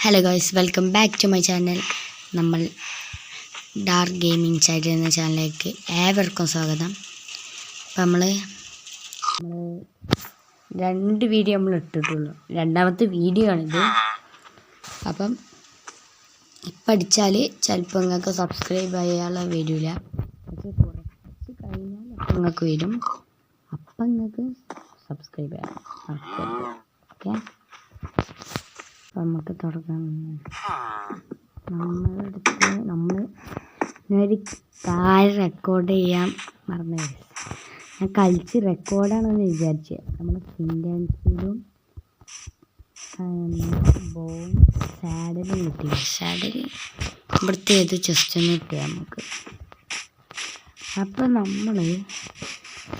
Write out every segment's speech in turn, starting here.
Hello guys, welcome back to my channel. നമ്മൾ dark gaming channel എന്ന ചാനലിലേക്ക് ഏവർക്കും സ്വാഗതം. അപ്പം നമ്മൾ രണ്ട് വീഡിയോ നമ്മൾ ഇട്ടിട്ടുള്ളൂ. രണ്ടാമത്തെ വീഡിയോ ആണിത്. അപ്പം ഇപ്പം അടിച്ചാൽ ചിലപ്പോൾ നിങ്ങൾക്ക് സബ്സ്ക്രൈബ് ചെയ്യാനുള്ള വരില്ല. പക്ഷേ കുറച്ച് കഴിഞ്ഞാൽ അപ്പം നിങ്ങൾക്ക് വരും. അപ്പം നിങ്ങൾക്ക് സബ്സ്ക്രൈബ് ചെയ്യാം. ഓക്കെ, നമുക്ക് തുടങ്ങാം. ഞാനൊരു കാര്യം റെക്കോർഡ് ചെയ്യാൻ മറന്നു. ഞാൻ കളിച്ച് റെക്കോർഡാണെന്ന് വിചാരിച്ചത്. നമ്മൾ ഫിൻഡാൻസിലും ബോവും സാഡലും കിട്ടി. സാഡൽ ഇവിടുത്തെ ഏത് ചെസ്റ്റ് ഒന്ന് കിട്ടിയാൽ നമുക്ക്. അപ്പം നമ്മൾ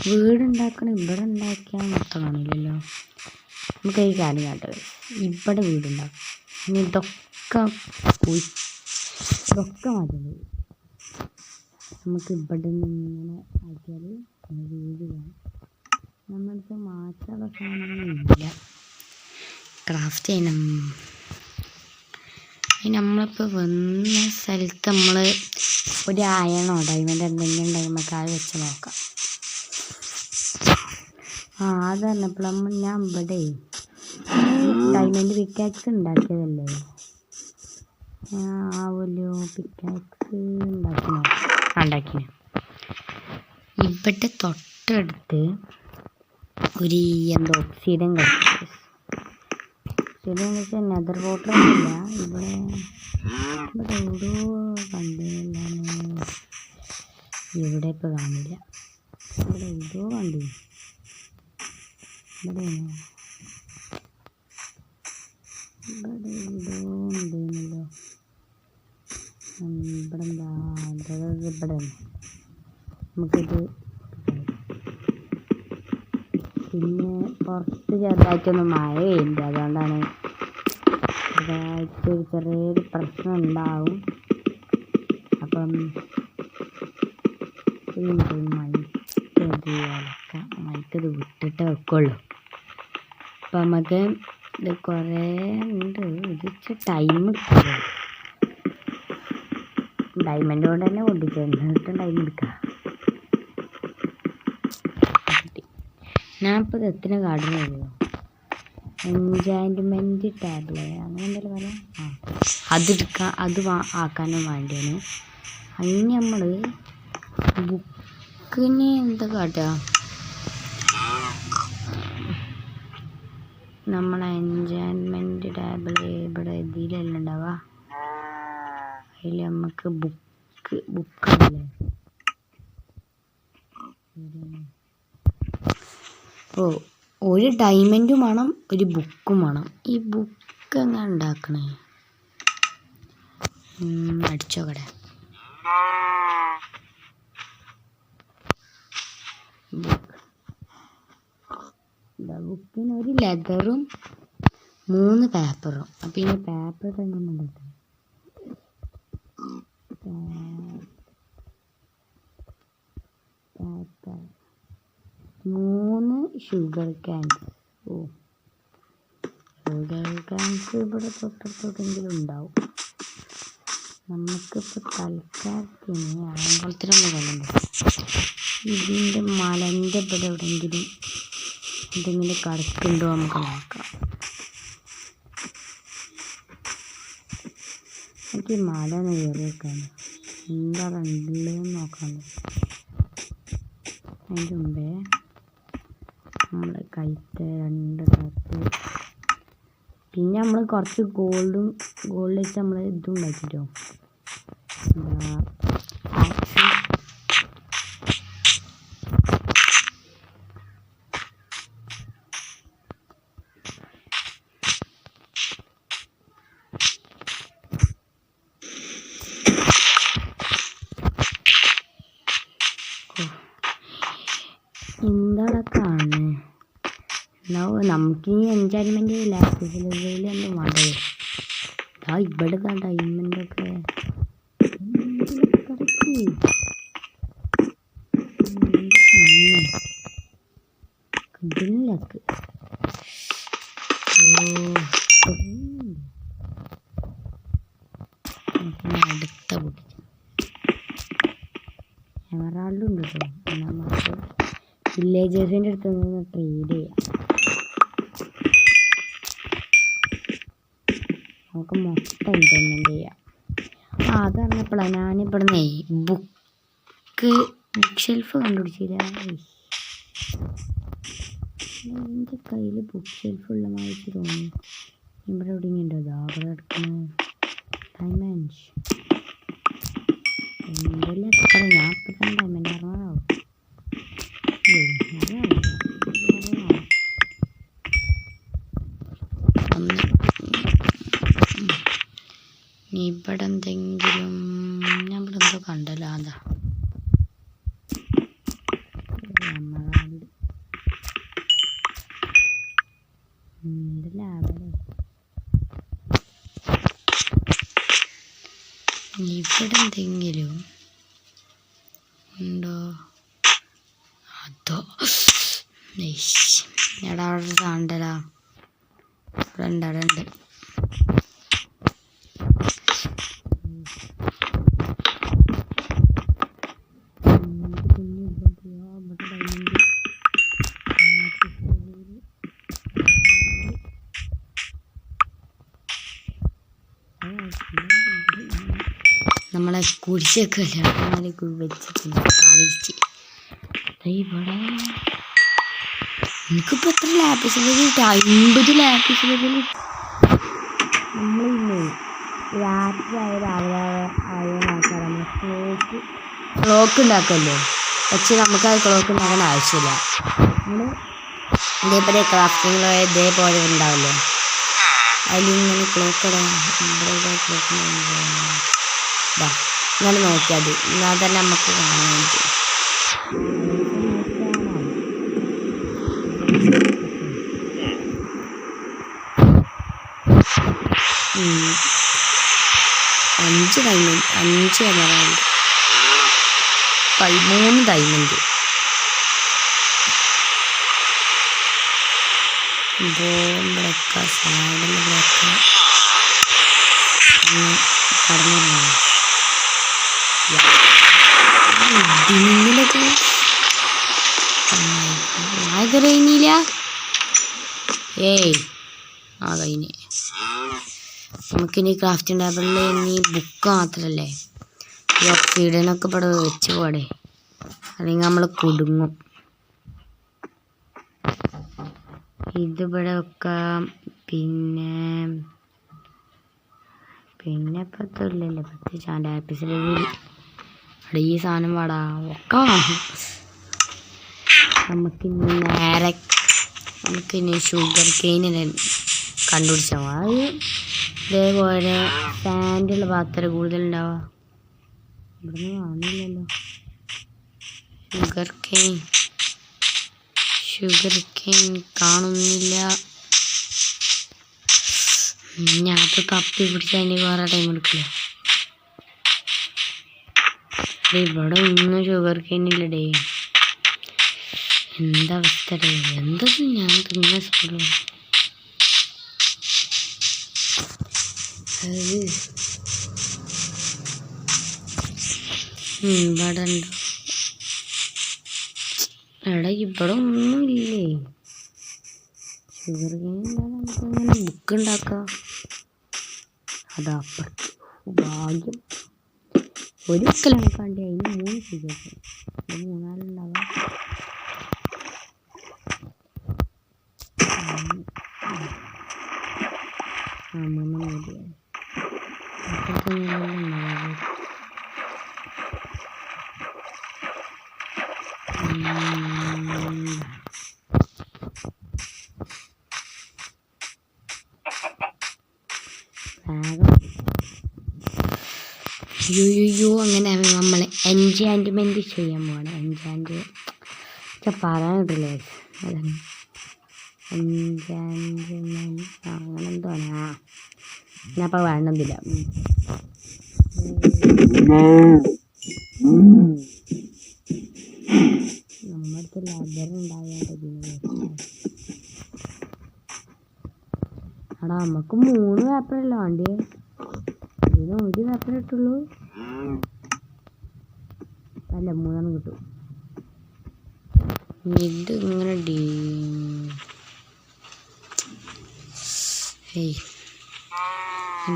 വീടുണ്ടാക്കണം. ഇവിടെ ഉണ്ടാക്കിയാൽ മൊത്തം കാണില്ലല്ലോ. നമുക്ക് ഈ കാര്യം കാട്ടുക. ഇവിടെ വീടുണ്ടാകും. ഇനി ഇതൊക്കെ മാറ്റി നമുക്ക് ഇവിടെ നിന്ന് ഇങ്ങനെ ആക്കിയാൽ വീട് കാണും. നമ്മൾക്ക് മാറ്റാനുള്ള സാധനങ്ങളില്ല. ക്രാഫ്റ്റ് ചെയ്യണം. നമ്മളിപ്പോൾ വന്ന സ്ഥലത്ത് നമ്മൾ ഒരു അയണോ ഡയമണ്ട് എന്തെങ്കിലും ഉണ്ടെങ്കിൽ അത് വെച്ച് നോക്കാം. അത് പറഞ്ഞപ്പോൾ ഞാൻ ഇവിടെ ഡയമണ്ട് പിക്കാക്സ് ഉണ്ടാക്കിയതല്ലേ. ആവല്ലോ, പിക്കാക്സ് ഉണ്ടാക്കി. ഇവിടെ തൊട്ടടുത്ത് ഒരു ഒക്സിഡൻ കളിച്ചു. ഒക്സിഡൻ വെച്ചാൽ നെതർ വാട്ടർ ഒന്നുമില്ല. ഇവിടെ എവിടെയോ കണ്ടില്ലാണ്. ഇവിടെ ഇപ്പോൾ കാണില്ല. ഇവിടെ എവിടെയോ കണ്ടു. ഇവിടെ എവിടെയോ ഉണ്ടെന്നല്ലോ. ഇവിടെ ഇവിടെ നമുക്കിത് പിന്നെ പുറത്ത് ചെറുതായിട്ടൊന്നും മഴയില്ല. അതുകൊണ്ടാണ് ചെറുതായിട്ട് ചെറിയൊരു പ്രശ്നം ഉണ്ടാവും. അപ്പം മൈക്കത് വിട്ടിട്ട് വെക്കുള്ളൂ. അപ്പം നമുക്ക് ഇത് കുറേ ഉണ്ട്. ഇത് ടൈം കിട്ടുക. ഡയമണ്ട് കൊണ്ട് തന്നെ കൊണ്ടിട്ട് ടൈം എടുക്കുക. ഞാനിപ്പോൾ ഇത് എത്ര കാർഡിന് വരുമോ? എൻജോയ്മെൻറ്റ് ടാബ്ലേ അങ്ങനെ എന്തെങ്കിലും പറയാം. അതെടുക്കാൻ ആക്കാനും വേണ്ടിയാണ്. അതിന് നമ്മൾ ബുക്കിന് എന്താ കാട്ടുക? നമ്മളെ എൻജോയ്മെൻറ്റ് ടാബിള് ഇവിടെ ഇതിലെല്ലാം ഉണ്ടാവുക. അതിൽ നമുക്ക് ബുക്കാണല്ലേ. ഒരു ഡയമണ്ടും വേണം, ഒരു ബുക്കും വേണം. ഈ ബുക്ക് എങ്ങനെ ഉണ്ടാക്കണേ? അടിച്ചോക്കടെ. ബുക്കിന് ഒരു ലെതറും 3 പേപ്പറും. അപ്പം ഈ പേപ്പർ എങ്ങനെ ഉണ്ടാക്കാം? 3 ഷുഗർ ക്യാൻസ്. ഷുഗർ ക്യാൻസ് ഇവിടെ തൊട്ടടുത്തെങ്കിലും ഉണ്ടാവും. നമുക്കിപ്പോൾ തൽക്കാലത്തിന് ആകുളത്തിനൊന്നും കൊല്ലുണ്ട്. ഇതിൻ്റെ മലൻ്റെ ഇവിടെ എവിടെയെങ്കിലും എന്തെങ്കിലും കടക്കുണ്ടോ നമുക്ക് നോക്കാം. എനിക്ക് മല ഒന്ന് കയറി വെക്കാൻ എന്താ ഉണ്ടെന്ന് നോക്കാൻ. അതിൻ്റെ മുമ്പേ നമ്മൾ കൈത്തെ 2 കത്ത്, പിന്നെ നമ്മൾ കുറച്ച് ഗോൾഡ് വെച്ച് നമ്മൾ ഇതും ഉണ്ടാക്കിട്ടോ. എന്താണ് നമുക്ക് ഈ എൻജോയ്മെൻറ്റ് ലാപ്ടോപ്പിലൊന്നും വേണ്ടത്. ഇവിടെ ഡയമണ്ടൊക്കെ ഇതിലൊക്കെ അടുത്ത പൊട്ടിച്ച എമറാൾഡും ഉണ്ട് കേട്ടോ. നമുക്ക് വില്ലേജേഴ്സിൻ്റെ അടുത്ത് നിന്ന് ട്രേഡ് ചെയ്യാം. നമുക്ക് മൊത്തം ഇൻവെസ്റ്റ്മെൻറ്റ് ചെയ്യാം. അത് പറഞ്ഞപ്പോഴാണ് ഞാനിവിടുന്ന് ബുക്ക് ഷെൽഫ് കണ്ടുപിടിച്ചില്ല. എൻ്റെ കയ്യിൽ ബുക്ക് ഷെൽഫ് ഉള്ള മാതിരി തോന്നി. ഇവിടെ എവിടെയുണ്ടോ അവിടെ എടുക്കുന്നത് ഡയമണ്ട് എന്തെല്ലാം എത്ര ഞാൻ ഇപ്പം തന്നെ ഡയമണ്ട് അറിയാവും. ഇവിടെ എന്തെങ്കിലും ഞാൻ ഇവിടെ എന്തോ കണ്ടല്ലോ. അതാ ലാഭല്ലേ ഇവിടെ എന്തെങ്കിലും ഉണ്ടോ? അതോ എടാ അവിടെ കാണണ്ടല്ലോ. അവിടെ ഉണ്ട് അവിടെ ഉണ്ട്. നമ്മളെ കുടിച്ചൊക്കെ വെച്ചിട്ടുണ്ട് കാലിച്ച്. ഇവിടെ എനിക്കിപ്പോൾ എത്ര ലാപ്പിസിൽ 50 ലാപ്പിസിൽ നമ്മളിന്ന് രാത്രി രാവിലെ ആയ ക്ലോക്ക് ഉണ്ടാക്കുമല്ലോ. പക്ഷെ നമുക്ക് ആ ക്ലോക്ക് ഉണ്ടാക്കേണ്ട ആവശ്യമില്ല. നമ്മൾ ഇതേപോലെ ക്രാഫ്റ്റിംഗ് ഇതേപോലെ ഉണ്ടാവില്ലേ, അതിലിങ്ങനെ ക്ലോക്ക് ഇവിടെ ക്ലോക്ക് ഇങ്ങനെ നോക്കിയാൽ മതി. എന്നാൽ തന്നെ നമുക്ക് കാണാൻ പറ്റും. അഞ്ച് എമറാൾഡ് 13 ഡയമണ്ട്. ബോംബൊക്കെ സാധനങ്ങളൊക്കെ കടന്നിരുന്നൊക്കെ കഴിഞ്ഞില്ല. ആ കഴിഞ്ഞ്. നമുക്കിനി ക്രാഫ്റ്റിംഗ് ടേബിളിൽ ഇനി ബുക്ക് മാത്രമല്ലേ ഈ ഒക്സിഡനൊക്കെ ഇവിടെ വെച്ച് പോടെ, അല്ലെങ്കിൽ നമ്മൾ കുടുങ്ങും. ഇതിവിടെ വെക്കാം. പിന്നെ പത്തില്ലല്ലോ 10 ചാൻ്റെ ആപ്പിസിൽ അവിടെ ഈ സാധനം പാടാ ഒക്കെ. നമുക്കിനി ഷുഗർ കെയിനിനെ കണ്ടുപിടിച്ചാൽ മതി. ഇതേപോലെ സാൻഡുള്ള പാത്രം കൂടുതലുണ്ടാവുക. ഇവിടുന്ന് കാണില്ലല്ലോ ഷുഗർ കെയിൻ കാണുന്നില്ല. ഞാനത് തപ്പി പിടിച്ച് അതിന് വേറെ ടൈം എടുക്കില്ല. ഇവിടെ ഒന്നും ഷുഗർ കെയിനില്ലടേ. എന്താ അവസ്ഥ? എന്താ ഞാൻ തിന്ന സ്കൂളിൽ ഇവിടെ ഉണ്ടോ? എടാ ഇവിടെ ഒന്നും ഇല്ലേ. ഷുഗർ കെയിൻ നമുക്കിങ്ങനെ ബുക്ക് ഉണ്ടാക്കാം. അതാ ഭാഗ്യം. ഒരിക്കലാണ് കണ്ടി അതിന് 3 ഷുഗർ കെയിൻ. 3-4 അങ്ങനെ നമ്മൾ എൻചാൻറ്റ്മെൻറ്റ് ചെയ്യാൻ പോവാണ്. എൻചാൻറ്റ് പറയാൻ കിട്ടില്ലേ, അതാണ് എൻചാൻറ്റ്മെൻറ്റ്. അങ്ങനെ എന്താണ് ഞാൻ അപ്പം വേണമെന്നില്ല. നമ്മൾക്ക് ലൈബ്രറി ഉണ്ടാകാൻ എടാ നമുക്ക് 3 പേപ്പറല്ല വേണ്ടി. ഇത് ഒരു പേപ്പർ കിട്ടുള്ളൂ. അല്ല 3 കിട്ടും. ഇത് ഇങ്ങനെ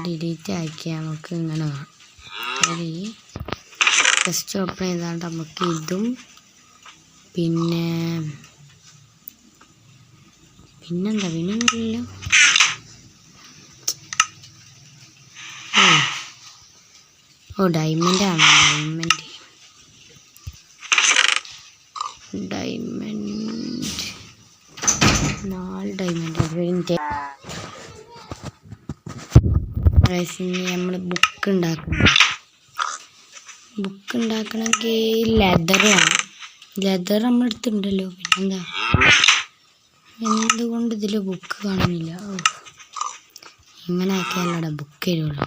ഡിലീറ്റ് ആക്കിയാൽ നമുക്ക് ഇങ്ങനെ കാണാം. ജസ്റ്റ് ഓപ്പൺ ചെയ്താണ്ട് നമുക്ക് ഇതും പിന്നെന്താ പിന്നൊന്നുമില്ല. ഡയമണ്ട് ആണ്. Diamond 4 diamond. നമ്മൾ ബുക്ക് ഉണ്ടാക്കണമെങ്കിൽ ലെതർ വേണം. ലെതർ നമ്മളെടുത്തിട്ടുണ്ടല്ലോ. പിന്നെന്താ, എന്തുകൊണ്ട് ഇതിൽ ബുക്ക് കാണുന്നില്ല? ഇങ്ങനെ ആക്കിയാലവിടെ ബുക്ക് തരുള്ളൂ.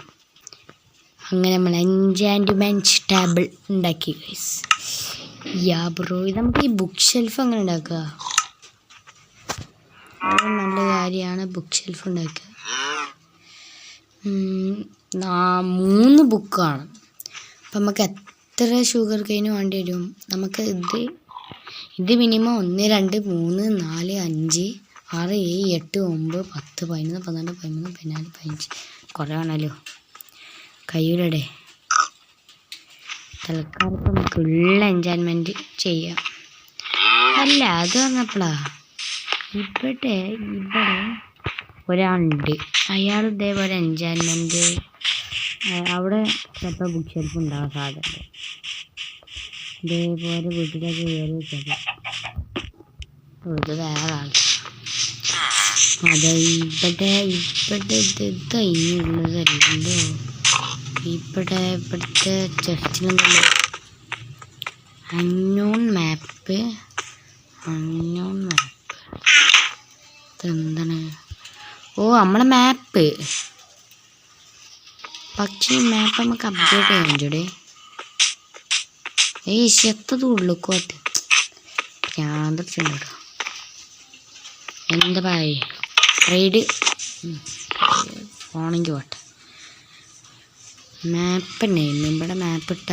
അങ്ങനെ നമ്മൾ എൻചാൻറ്റ്മെൻറ്റ് ടേബിൾ ഉണ്ടാക്കി ഗൈസ്. ബ്രോ, ഇത് നമുക്ക് ഈ ബുക്ക് ഷെൽഫ് അങ്ങനെ ഉണ്ടാക്കുക. അത് നല്ല കാര്യമാണ്, ബുക്ക് ഷെൽഫ് ഉണ്ടാക്കുക. 3 ബുക്കാണ്. അപ്പം നമുക്ക് എത്ര ഷുഗർ കെയിന് വേണ്ടി വരും? നമുക്ക് ഇത് മിനിമം 1 2 3 4 5 6 7 8 9 10 11 12 13 14 15 കുറേ ആണല്ലോ, കയ്യൂലടെ. തൽക്കാലം നമുക്കുള്ള എൻജോയ്മെൻറ്റ് ചെയ്യാം. അല്ല, അത് പറഞ്ഞപ്പോഴാ ഇവിടെ ഒരാളുണ്ട്. അയാൾ ഇതേപോലെ എൻജോയ്മെൻറ്റ് അവിടെ ചിലപ്പോൾ ബുക്ക് ഷെൽഫ് ഉണ്ടാകാൻ സാധ്യത. ഇതേപോലെ വീട്ടിലേക്ക് കയറി വെച്ചത് വേറെ ആൾ. അതെ, ഇവിടെ ഇത് കഴിഞ്ഞുള്ളതല്ലോ. ഇവിടുത്തെ ചെസ്റ്റിനുണ്ടല്ലോ അൺനോൺ മാപ്പ്. ഇതെന്താണ്? നമ്മളെ മാപ്പ്. പക്ഷേ മാപ്പ് നമുക്ക് അപ്ഡേറ്റ് ചെയ്യാൻ പറ്റൂടെ? എത്തതും ഉള്ളു കോട്ട് യാതൊരു. എന്താ റൈഡ് പോണെങ്കിൽ പോട്ടെ. മാപ്പ് നെയിം ഇവിടെ മാപ്പ് ഇട്ട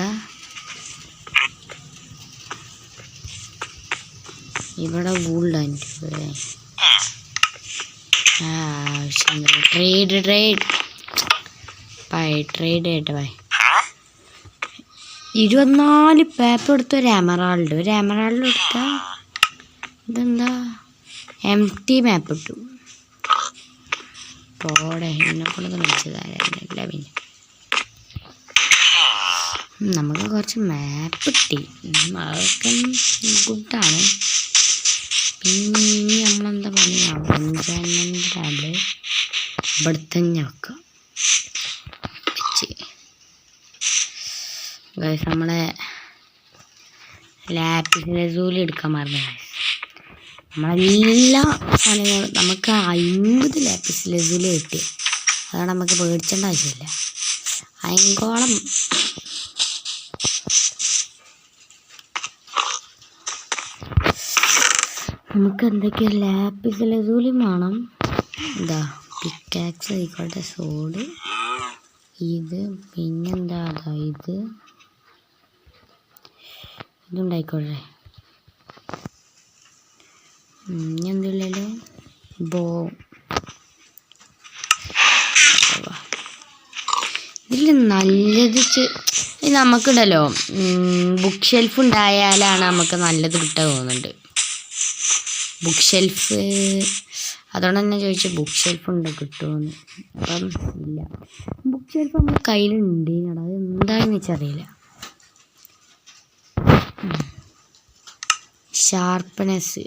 ഇവിടെ ഗോൾഡ് ട്രേഡ് ചെയ്യട്ടെ. 24 പേപ്പർ എടുത്ത ഒരു എമറാൾഡ് എടുത്ത ഇതെന്താ എംടി മാപ്പ് ഇട്ടു. പോടെ എന്നെക്കൊണ്ട് വിളിച്ചതായിരുന്നില്ല. പിന്നെ നമുക്ക് കുറച്ച് മാപ്പ് കിട്ടി, അതൊക്കെ ഗുഡാണ്. പിന്നെ ഇനി നമ്മളെന്താ പണിയാണ് എൻജോയ്മെൻറ്റ് ടേബിൾ ഇവിടെ തന്നെ വെക്കാം ഗൈസ്. നമ്മളെ ലാപ്പിസ് ലസൂലി എടുക്കാൻ മറന്നു ഗൈസ്. നമ്മളെല്ലാ സാധനങ്ങളും നമുക്ക് 50 ലാപ്പിസ് ലസൂലി കിട്ടി. അതാണ് നമുക്ക് പേടിച്ചേണ്ട ആവശ്യമില്ല. 5 നമുക്ക് എന്തൊക്കെയാ ലാപ്പിസ് ലസൂലി വേണം. എന്താ പിക്കാക്സ് ആയിക്കോട്ടെ, സോഡ്, ഇത് പിന്നെന്താ ഇതുണ്ടായിക്കോട്ടെ. എന്തില്ലല്ലോ ഇതിൽ നല്ലത് നമുക്കിടല്ലോ ബുക്ക് ഷെൽഫ് ഉണ്ടായാലാണ് നമുക്ക് നല്ലത് കിട്ടാൻ തോന്നുന്നുണ്ട്. ബുക്ക് ഷെൽഫ് അതുകൊണ്ട് തന്നെ ചോദിച്ചു ബുക്ക് ഷെൽഫ് ഉണ്ട് കിട്ടുമെന്ന്. അപ്പം ഇല്ല, ബുക്ക് ഷെൽഫ് നമ്മുടെ കയ്യിലുണ്ട്. അത് എന്താണെന്ന് വെച്ചറിയില്ല. ഷാർപ്പ്നെസ്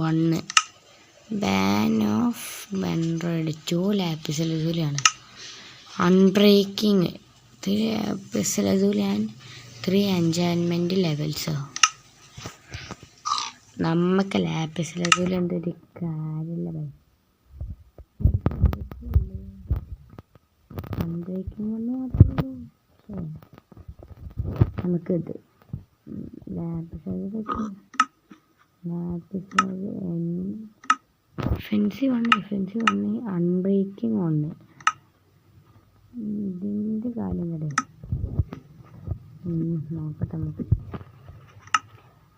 1, ബാൻ ഓഫ് 2 ലാപ്പിസ് ലസൂലിയാണ്. Unbreaking 3 lapis lazuli and 3 enchantment ലെവൽസോ. നമുക്ക് ലാപ്പിസ് ലസൂലി എന്തൊരു കാര്യമില്ല. അൺബ്രേക്കിംഗ് കൊണ്ട് മാത്രമേ ഉള്ളൂ. നമുക്കിത് ലാപ്പിസ് ഫെൻസി 1 അൺബ്രേക്കിംഗ് 1 കാലം കൂടെ നോക്കട്ടെ നമുക്ക്.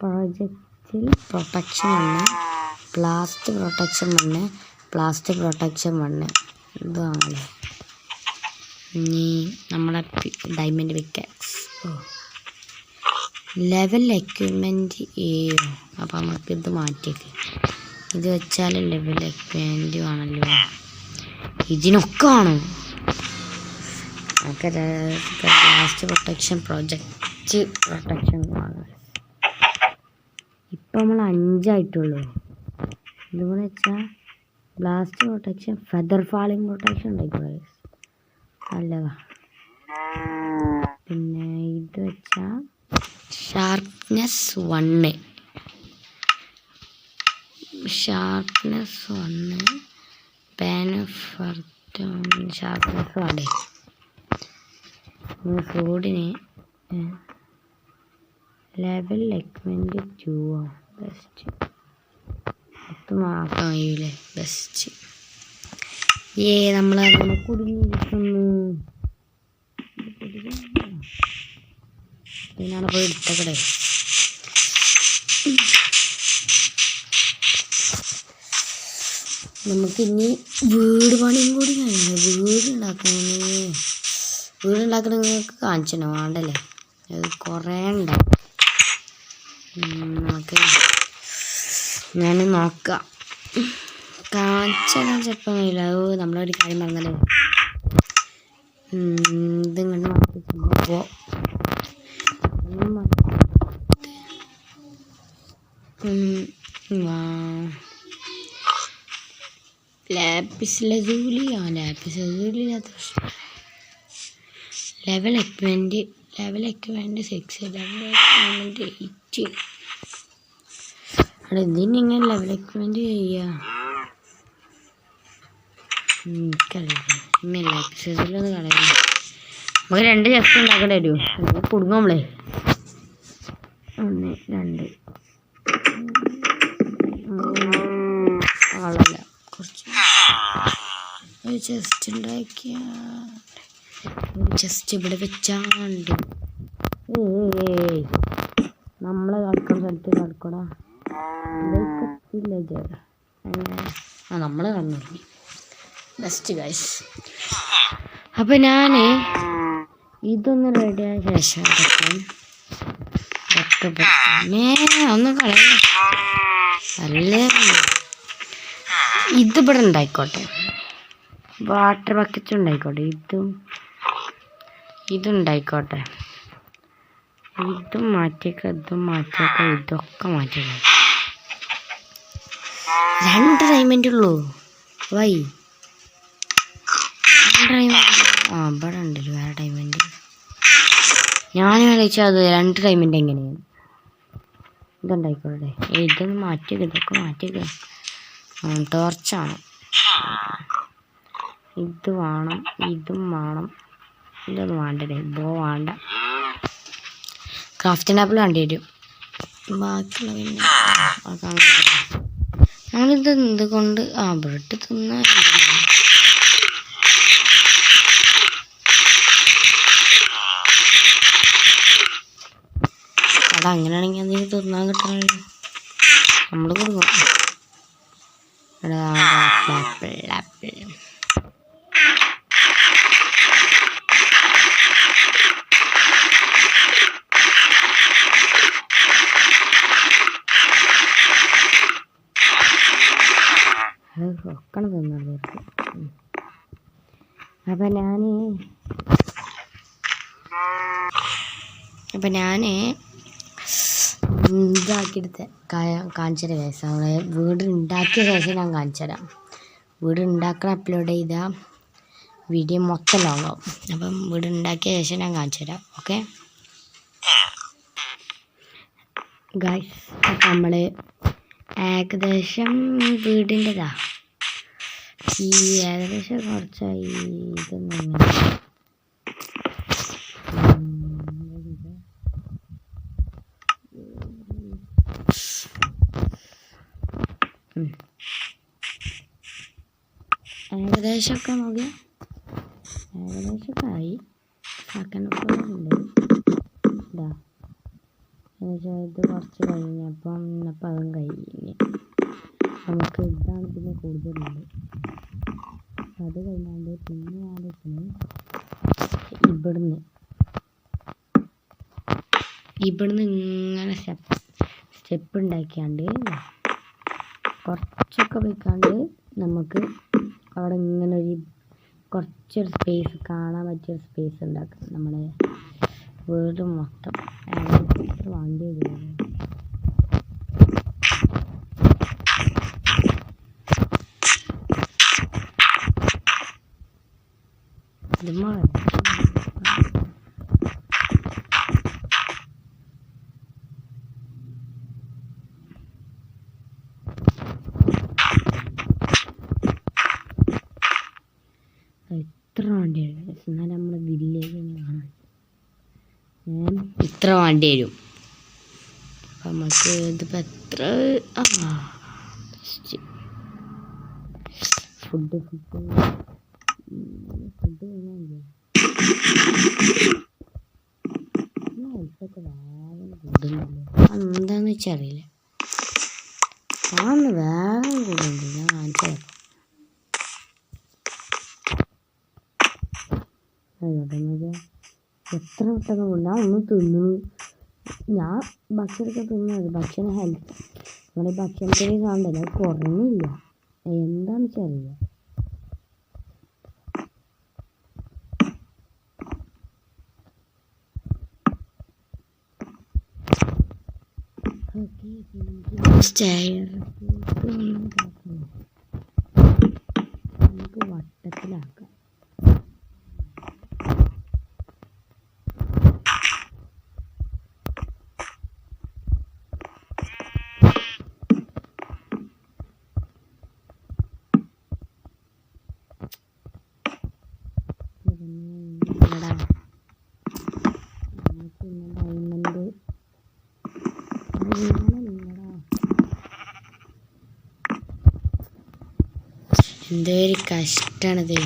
പ്രൊജക്റ്റിൽ protection 1, blast protection 1, plastic protection 1. ഇതാണല്ലേ ഇനി നമ്മളെ ഡയമണ്ട് പിക്കാക്സ്. ലെവൽ എക്യുപ്മെൻറ്റ് അപ്പോൾ നമുക്കിത് മാറ്റിയേക്ക്. ഇത് വെച്ചാൽ ലെവൽ എക്യുപ്മെൻറ്റ് ആണല്ലോ. ഇതിനൊക്കെ ആണോ? നമുക്ക് ലാസ്റ്റ് പ്രൊട്ടക്ഷൻ പ്രൊജക്റ്റ് പ്രൊട്ടക്ഷൻ ആണ്. ഇപ്പം നമ്മൾ 5 ആയിട്ടുള്ളൂ. ഇതുപോലെ വെച്ചാൽ blast protection, feather falling protection ഉണ്ടായിക്കോളെ നല്ലതാ. പിന്നെ ഇത് വെച്ചാൽ ഷാർപ്നെസ് 1, പാൻ ഷാർപ്നെസ് വേണ്ടേ. ഫോഡിന് ലെവൽ എക്യുപ്മെൻറ്റ് 2 ബെസ്റ്റ്. 10 മാർക്കാൻ കഴിയൂലേ? ബെസ്റ്റ്. നമ്മളങ്ങനെ കുടുങ്ങിയിരിക്കുന്നു. ഇതിനാണ് പോയി എടുത്തക്കടെ. നമുക്കിനി വീട് പണിയും കൂടി കഴിഞ്ഞു. വീടുണ്ടാക്കണ നിങ്ങൾക്ക് കാണിച്ചോ വേണ്ടല്ലേ? അത് കുറേ ഉണ്ടാവും. നമുക്ക് ഞാൻ നോക്കാം. കാണിച്ചാൽ ചിലപ്പോൾ കഴിയില്ല. അത് നമ്മളൊരു കാര്യം പറഞ്ഞാലേ ഇതിങ്ങനെ മാറ്റിക്കുമ്പോൾ ലാപ്പിസ് ലസൂലി അത്ര പ്രശ്നം. Level equipment 6, level equipment 8. അവിടെ എന്തിനിങ്ങനെ ലെവൽ എക്യുപ്മെൻറ്റ് ചെയ്യുക? എനിക്കറിയില്ല. ഇനി ലാപ്പിസ് ലസൂലി കളയുന്നു. നമുക്ക് 2 ചെസ്റ്റ് ഉണ്ടാക്കേണ്ടി വരുമോ? കുടുങ്ങും നമ്മളെ. 1 2 ആളല്ല, കുറച്ച് ഒരു ചെസ്റ്റ് ഉണ്ടാക്കിയ ചെസ്റ്റ് ഇവിടെ വെച്ചാണ്ട് നമ്മളെ കളിക്കുന്ന സ്ഥലത്ത് കളിക്കടാ. നമ്മൾ കണ്ണു തുടങ്ങി. Best guys. അപ്പം ഞാൻ ഇതൊന്ന് റെഡിയായ ശേഷം ഒന്നും കളയല്ല. നല്ല ഇതിവിടെ ഉണ്ടായിക്കോട്ടെ. Water bucket ഉണ്ടായിക്കോട്ടെ. ഇതുണ്ടായിക്കോട്ടെ. ഇതും മാറ്റിയേക്കാം, ഇതൊക്കെ മാറ്റിയേക്കാം. 2 ഡയമണ്ട് ഉള്ളൂ. Why 2 diamond? ഇവിടെ ഉണ്ടല്ലോ വേറെ ഡയമണ്ട്. ഞാൻ വിളിച്ചാൽ അത് 2 ഡയമണ്ട് എങ്ങനെയാണ്? ഇതുണ്ടായിക്കോട്ടെ. ഇതൊന്ന് മാറ്റിയേക്കാം, ഇതൊക്കെ മാറ്റിയേക്കാം. ടോർച്ചാണ്. ഇത് വേണം, ഇതും വേണം. ഇതൊന്നും വേണ്ടല്ലേ? ബോ വേണ്ട. ക്രാഫ്റ്റിംഗ് ടേബിൾ വേണ്ടി വരും. ബാക്കിയുള്ള പിന്നെ ഞാനിത് എന്തുകൊണ്ട് ബ്രെഡ് തിന്നാൻ അതങ്ങനെയാണെങ്കിൽ എന്തെങ്കിലും തിന്നാൻ കിട്ടണല്ലോ. നമ്മൾ കൊടുക്കും. ഒക്കെ തിന്നുള്ളൂ. അപ്പം ഞാൻ ഇതാക്കിയെടുത്ത കാണിച്ചു തരാം കേസ്. നമ്മളെ വീട് ഉണ്ടാക്കിയ ശേഷം ഞാൻ കാണിച്ചു തരാം. വീട് ഉണ്ടാക്കണം അപ്ലോഡ് ചെയ്താൽ വീഡിയോ മൊത്തം ലോങ്ങാവും. അപ്പം വീട് ഉണ്ടാക്കിയ ശേഷം ഞാൻ കാണിച്ചു തരാം. Okay guys. അപ്പം നമ്മൾ ഏകദേശം വീടിൻ്റെതാ ഏകദേശം കുറച്ചായി. ഇതൊന്നും ഏകദേശമൊക്കെ നോക്കിയാൽ ഏകദേശമൊക്കെ ആയി. ആക്കാനൊക്കെ ഉണ്ട്. ഇതാ എന്നുവെച്ചാൽ ഇത് കുറച്ച് കഴിഞ്ഞപ്പം അതും കഴിഞ്ഞ് നമുക്ക് ഇതാണ് പിന്നെ കൂടുതലുണ്ട്. അത് കഴിഞ്ഞാണ്ട് പിന്നെ ആലോചിക്കുന്നത് ഇവിടുന്ന് ഇങ്ങനെ സ്റ്റെപ്പ് ഉണ്ടാക്കിയാണ്ട് കുറച്ചൊക്കെ പോയിക്കാണ്ട് നമുക്ക് അവിടെ ഇങ്ങനെ കുറച്ചൊരു സ്പേസ് കാണാൻ പറ്റിയൊരു സ്പേസ് ഉണ്ടാക്കാം. നമ്മുടെ വീട് മൊത്തം വണ്ടി ഇത്ര വണ്ടിയാണ്. എന്നാൽ നമ്മളെ വില്ലേജ് കാണാൻ ഇത്ര വണ്ടി വരും. അപ്പം നമുക്ക് ഇതിപ്പോൾ എത്ര ഫുഡ് കഴിഞ്ഞാൽ എന്താന്ന് വെച്ചാൽ അറിയില്ല. ആന്ന് വേഗം കൂടുന്നുണ്ട്. ഞാൻ കാണിച്ചു എത്ര പെട്ടെന്ന് കൂടും. ഞാൻ ഒന്നും തിന്നു. ഞാൻ ഭക്ഷണമൊക്കെ തിന്നത് ഭക്ഷണം ഹെൽത്ത് നമ്മുടെ ഭക്ഷണത്തിന് കാണണ്ടല്ലോ, അത് കുറഞ്ഞില്ല. എന്താണെന്ന് വെച്ചാൽ അറിയില്ല. നമുക്ക് വട്ടത്തിലാക്കാം. എന്തൊരു കഷ്ടാണത്.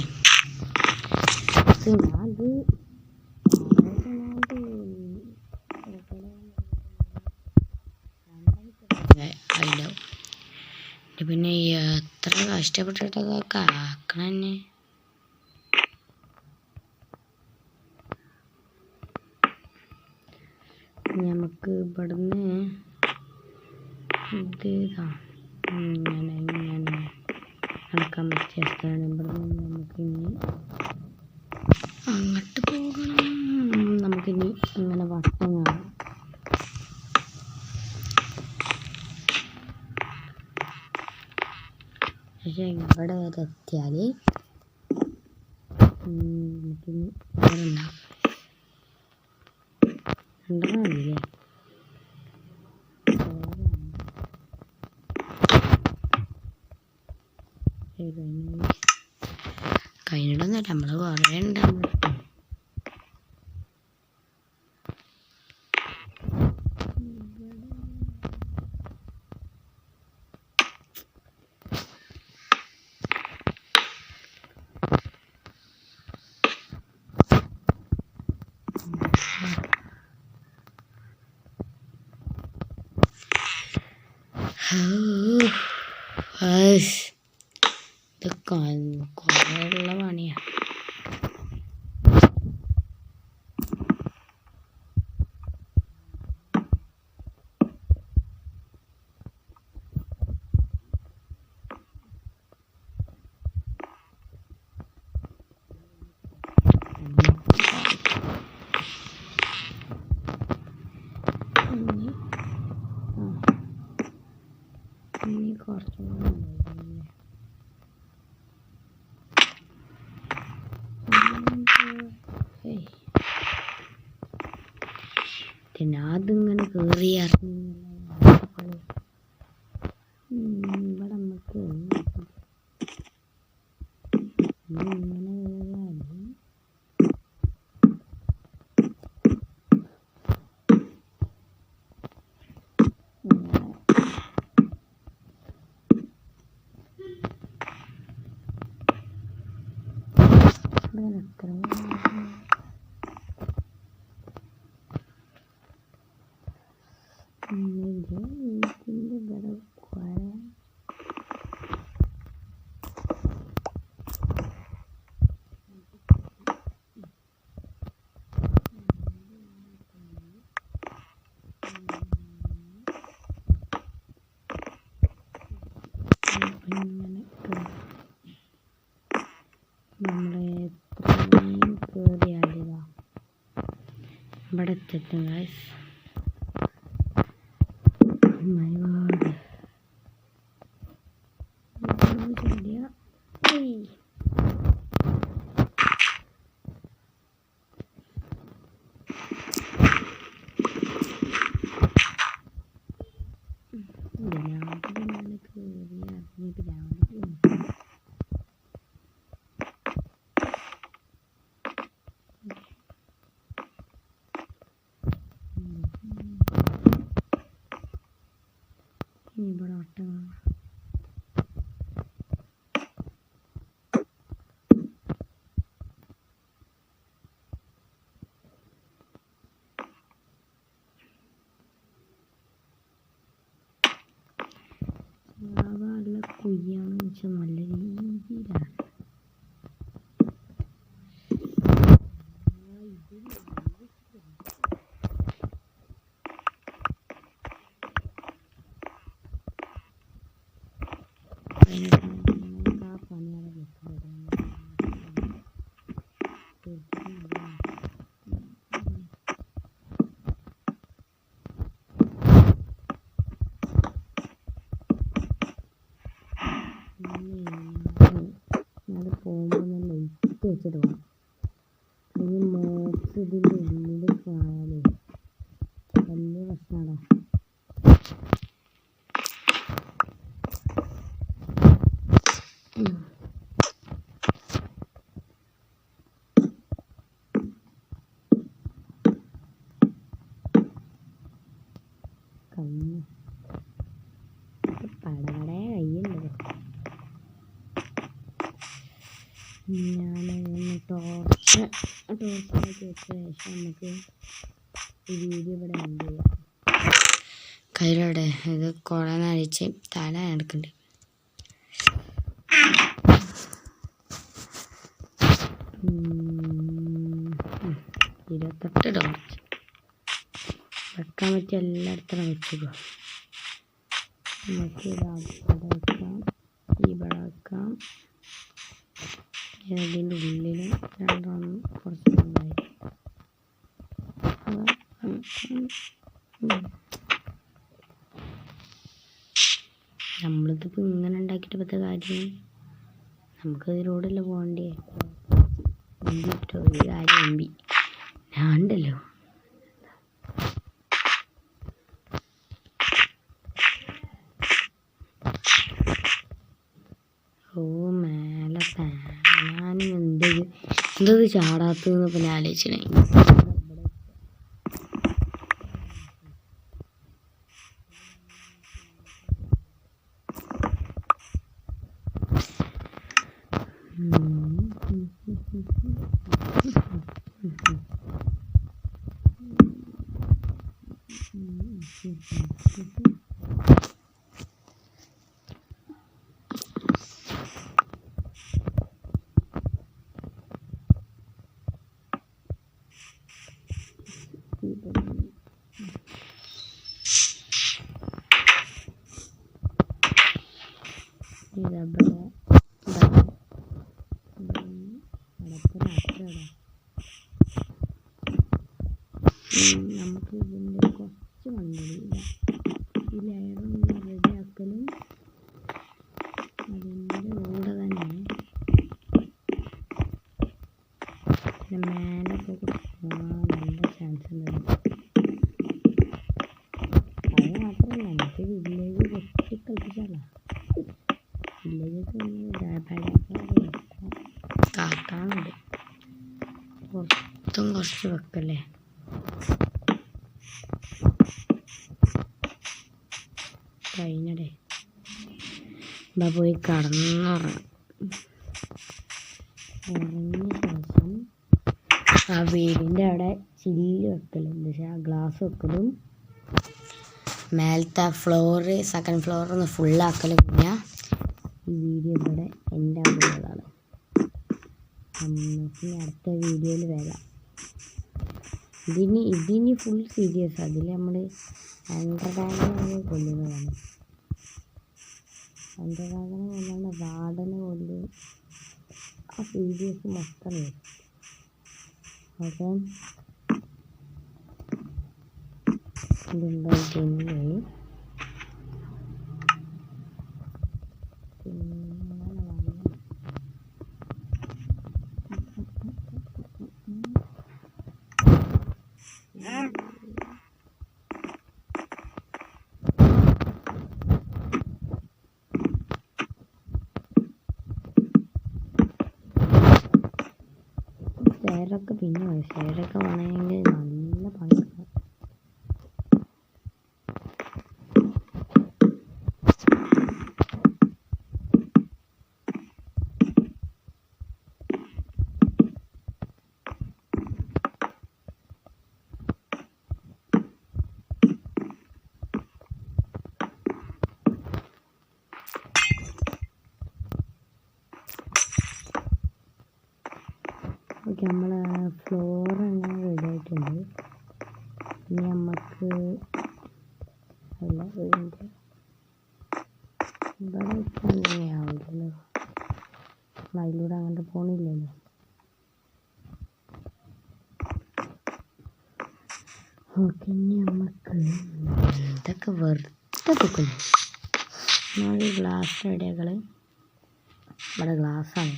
പിന്നെ എത്ര കഷ്ടപ്പെട്ടിട്ടതൊക്കെ ആക്കണം തന്നെ. നമുക്ക് ഇവിടുന്ന് ഇങ്ങനെ നടക്കാൻ പറ്റിയ സ്ഥലമാണ്. ഇവിടുന്ന് നമുക്കിനി അങ്ങോട്ട് പോകണം. നമുക്കിനി ഇങ്ങനെ വട്ടം കാണാം. പക്ഷെ ഇവിടെ വരെ എത്തിയാൽ നമുക്കിനി ഇവിടെ ഉണ്ടാവും. രണ്ടെണ്ണമില്ലേ? കഴിഞ്ഞിടൊന്നുമില്ല, നമ്മൾ കുറേ ഉണ്ടാവും. ഇത് കുറേയുള്ള പണിയാ. ഇനി കുറച്ചും കൂടെ പിന്നെ അതിങ്ങനെ കയറി ഇറങ്ങി ഇവിടെ നമുക്ക് ഇങ്ങനെ നമ്മളെ എത്രയും കയറിയാലിതാ ഇവിടെ എത്തിയിട്ടും ഗൈസ്. ഇവിടെ ഒട്ടകം നല്ല കുയ്യാണെന്ന് വെച്ചാൽ നല്ല രീതിയിലാണ്. അത് പോകുമ്പോൾ ഞാൻ ലൈറ്റ് വെച്ചിട്ട് പോകണം. അല്ലെങ്കിൽ മോക്സ് ഇതിൻ്റെ ഉള്ളിൽ പോയാലേ വലിയ പ്രശ്നമാണ്. കഴിഞ്ഞു പടപടേ കയ്യുണ്ട്. ഞാൻ ടോർച്ചാക്കി വെച്ച ശേഷം നമുക്ക് ഈ വീഡിയോ ഇവിടെ എൻഡ് ചെയ്യാം. കയ്യിലൂടെ ഇത് കുറെ നഴിച്ച് തല എടുക്കുന്നുണ്ട്. 28 ടോർച്ച് വെക്കാൻ പറ്റിയ എല്ലായിടത്തും വെച്ചോ. നമുക്ക് ഇവിടെ വെക്കാം, ഇവിടെ വെക്കാം. ഇതിൻ്റെ ഉള്ളിൽ രണ്ടെണ്ണം കുറച്ച് ഉണ്ടായി. നമ്മളിതിപ്പോൾ ഇങ്ങനെ ഉണ്ടാക്കിയിട്ട് പറ്റ കാര്യം. നമുക്കതിലൂടെയല്ലേ പോകണ്ടേ. ഒരു കാര്യം എമ്പി ഞാൻ ഉണ്ടല്ലോ. ഓ മേലെ ഞാൻ എന്തത് ചാടാത്തതെന്ന് ഇപ്പം ഞാൻ ആലോചിച്ചേ. നമുക്ക് ഇതിൻ്റെ കുറച്ച് മണ്ണില്ല ഈ ലെയറൊന്ന് റെഡിയാക്കലും അതിൻ്റെ കൂടെ തന്നെ മേലൊക്കെ പോകാൻ നല്ല ചാൻസ് ഉണ്ട്. അത് മാത്രമല്ല നമുക്ക് വില്ലേജ് വെച്ച് കളിപ്പിച്ചാലോ. വില്ലേജൊക്കെ കാട്ടാനുണ്ട്. പുറത്തും കുറച്ച് വെക്കല്ലേ. കഴിഞ്ഞടേ എന്താ പോയി കടന്നുറങ്ങും. ഉറങ്ങിയ ശേഷം ആ വീടിൻ്റെ അവിടെ ചില്ല് വെക്കലും എന്താ വെച്ചാൽ ഗ്ലാസ് വെക്കലും മേലത്തെ ഫ്ലോറ് സെക്കൻഡ് ഫ്ലോറൊന്ന് ഫുള്ളാക്കൽ കഴിഞ്ഞാൽ ഈ വീഡിയോ ഇവിടെ എൻ്റെ ആകുന്നതാണ്. ഇനി അടുത്ത വീഡിയോയിൽ വരാം. ഇതിനി ഫുൾ സീരിയസ്. അതിൽ നമ്മൾ അണ്ടർഡാഗനെ കൊല്ലുന്നതാണ്. അണ്ടർഡാഗനെ കൊല്ലാണ്ട് വാർഡനെ കൊല്ലും. ആ സീരിയസ് മൊത്തം വരും. ഓക്കെ, ഇതുണ്ടായിട്ടെങ്കിൽ ഷെയറൊക്കെ പിന്നെ ഷെയറൊക്കെ വേണമെങ്കിൽ നല്ല പണി. ഓക്കെ, നമ്മൾ ഫ്ലോർ അങ്ങനെ റെഡി ആയിട്ടുണ്ട്. ഇനി നമുക്ക് അല്ല ഇവിടെ ആവില്ലല്ലോ, അതിലൂടെ അങ്ങോട്ട് പോണില്ലല്ലോ. ഓക്കെ, ഇനി നമുക്ക് ഇതൊക്കെ വെറുതെ വെക്കുന്നു. നമ്മൾ ഗ്ലാസ് റെഡിയാക്കൾ. ഇവിടെ ഗ്ലാസ്സാണ്.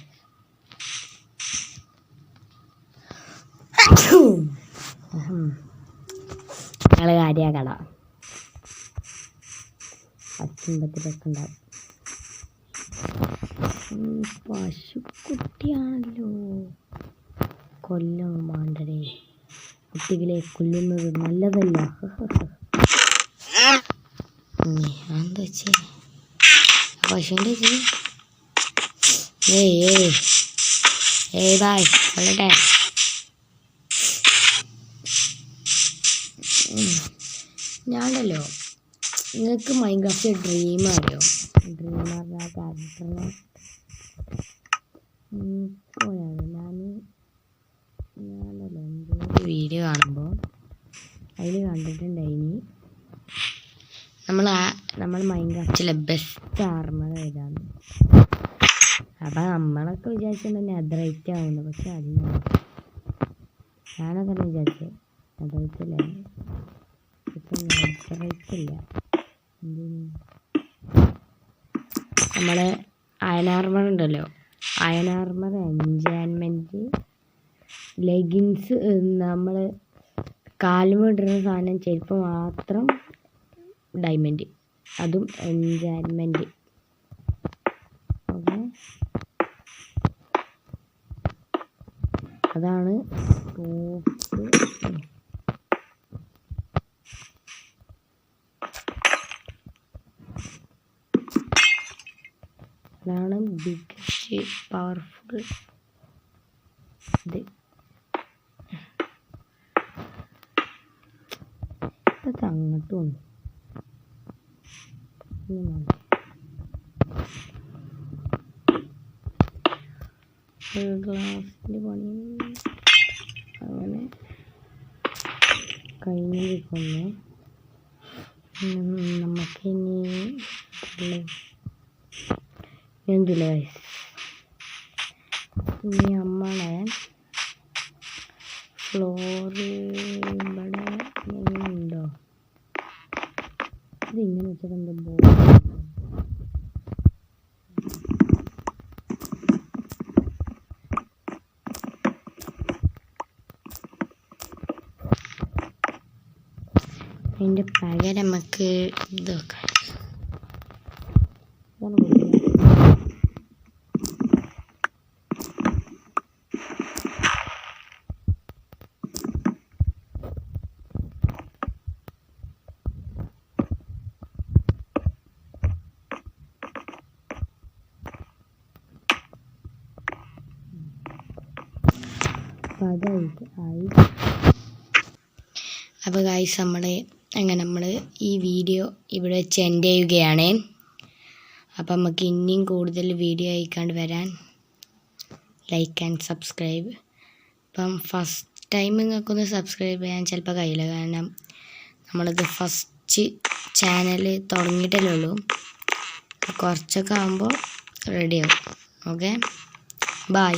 ഞങ്ങൾ കാര്യാക്കട പച്ചുമ്പത്തിലൊക്കെ ഉണ്ടാവും. പശുക്കുട്ടിയാണല്ലോ, കൊല്ലം മാണ്ടടേ. കുട്ടികളെ കൊല്ലുന്നത് നല്ലതല്ല. എന്താ വെച്ചേ പശുവിൻ്റെ വെച്ച് ബായ് കൊല്ലട്ടെ. ഞാനല്ലോ നിങ്ങൾക്ക് മൈൻക്രാഫ്റ്റ് ഡ്രീം അറിയോ? ഡ്രീം പറഞ്ഞ ക്യാരക്ടറിനെ ഞാനല്ലോ എന്തോ വീഡിയോ കാണുമ്പോൾ അതിൽ കണ്ടിട്ടുണ്ടായിനി നമ്മൾ മൈൻക്രാഫ്റ്റിലെ ബെസ്റ്റ് ആർമർ ഏതാണ്. അപ്പം നമ്മളൊക്കെ വിചാരിച്ചിട്ടുണ്ടെങ്കിൽ നെതറൈറ്റ് ആവുന്നത്, പക്ഷെ അല്ല. ഞാനൊക്കെ വിചാരിച്ചത് നെതറൈറ്റില്ല. ഇപ്പം നെതറൈറ്റില്ല. നമ്മളെ അയൺ ആർമർ ഉണ്ടല്ലോ, അയൺ ആർമർ എൻചാൻമെൻറ്റ് ലെഗിൻസ്, നമ്മൾ കാലുമിടുന്ന സാധനം ചെരുപ്പ് മാത്രം ഡയമണ്ട്, അതും എൻചാൻമെൻറ്റ്. ഓക്കെ, അതാണ് ടോപ്പ്. അതാണ് ബിഗ്ഗസ്റ്റ് പവർഫുൾ ഇത്. ഇതൊക്കെ അങ്ങോട്ടും ഉണ്ട്. ഗ്ലാസിൻ്റെ പണി അങ്ങനെ കഴിഞ്ഞിരിക്കുന്നു. നമുക്കിനി എന്തില്ല ഇനി നമ്മളെ ഫ്ലോറ് ഇവിടെ ഉണ്ടോ? ഇതിങ്ങനെ വെച്ചാൽ എന്താ ബോർഡ് അതിൻ്റെ പകരം നമുക്ക് ഇതൊക്കെ അപ്പോൾ ഗൈസ് നമ്മുടെ അങ്ങനെ നമ്മൾ ഈ വീഡിയോ ഇവിടെ വെച്ച് എൻഡ് ചെയ്യുകയാണ്. അപ്പം നമുക്ക് ഇനിയും കൂടുതൽ വീഡിയോ അയക്കാണ്ട് വരാൻ ലൈക്ക് ആൻഡ് സബ്സ്ക്രൈബ്. അപ്പം ഫസ്റ്റ് ടൈം നിങ്ങൾക്കൊന്ന് സബ്സ്ക്രൈബ് ചെയ്യാൻ ചിലപ്പോൾ കഴിയില്ല, കാരണം നമ്മളിത് ഫസ്റ്റ് ചാനൽ തുടങ്ങിയിട്ടല്ലേ ഉള്ളൂ. കുറച്ചൊക്കെ ആകുമ്പോൾ റെഡിയാവും. Okay, by.